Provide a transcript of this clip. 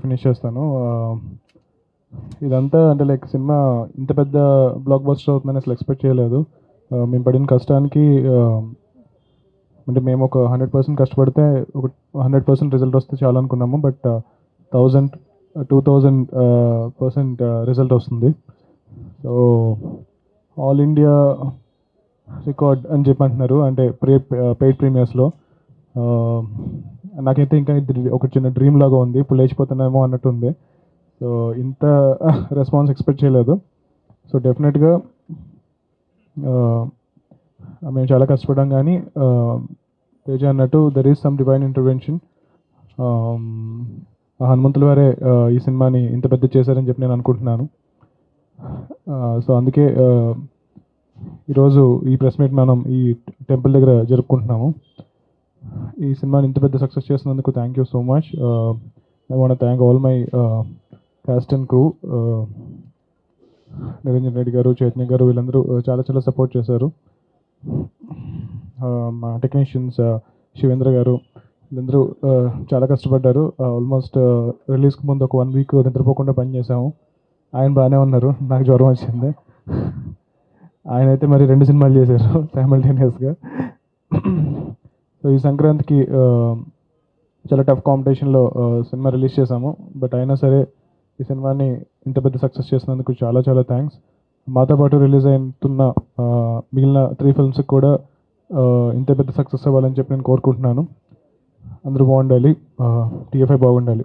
Finish చేస్తాను. ఇదంతా అంటే లైక్ సినిమా ఇంత పెద్ద బ్లాక్ బస్టర్ అవుతుందని అసలు ఎక్స్పెక్ట్ చేయలేదు. మేము పడిన కష్టానికి అంటే మేము ఒక 100% కష్టపడితే ఒక 100% రిజల్ట్ వస్తే చాలు అనుకున్నాము. బట్ 1000 2000% రిజల్ట్ వస్తుంది. సో ఆల్ ఇండియా రికార్డ్ అని చెప్పి అంటున్నారు, అంటే పెయిడ్ ప్రీమియర్స్లో. నాకైతే ఇంకా ఇది ఒక చిన్న డ్రీమ్ లాగా ఉంది, ఇప్పుడు లేచిపోతున్నామో అన్నట్టు ఉంది. సో ఇంత రెస్పాన్స్ ఎక్స్పెక్ట్ చేయలేదు. సో డెఫినెట్గా మేము చాలా కష్టపడ్డాం, కానీ తేజ అన్నట్టు there is some divine intervention. హనుమంతుల వారే ఈ సినిమాని ఇంత పెద్ద చేశారని చెప్పి నేను అనుకుంటున్నాను. సో అందుకే ఈరోజు ఈ ప్రెస్ మీట్ మనం ఈ టెంపుల్ దగ్గర జరుపుకుంటున్నాము. ఈ సినిమాని ఇంత పెద్ద సక్సెస్ చేసినందుకు thank you so much. I want thank all my cast and crew. Niranjan Reddy గారు, చైతన్య గారు, వీళ్ళందరూ చాలా చాలా సపోర్ట్ చేశారు. మా టెక్నీషియన్స్ శివేంద్ర గారు, వీళ్ళందరూ చాలా కష్టపడ్డారు. ఆల్మోస్ట్ రిలీజ్కి ముందు ఒక 1 వీక్ నిద్రపోకుండా పనిచేసాము. ఆయన బాగానే ఉన్నారు, నాకు జ్వరం వచ్చింది. ఆయన అయితే మరి 2 సినిమాలు చేశారు సైమల్టేనియస్గా. సో ఈ సంక్రాంతికి చాలా టఫ్ కాంపిటీషన్లో సినిమా రిలీజ్ చేశాము. బట్ అయినా సరే ఈ సినిమాని ఇంత పెద్ద సక్సెస్ చేసినందుకు చాలా చాలా థ్యాంక్స్. మాతో పాటు రిలీజ్ అవుతున్న మిగిలిన 3 ఫిల్మ్స్కి కూడా ఇంత పెద్ద సక్సెస్ అవ్వాలని చెప్పి నేను కోరుకుంటున్నాను. అందరూ బాగుండాలి, టీఎఫ్ఐ బాగుండాలి.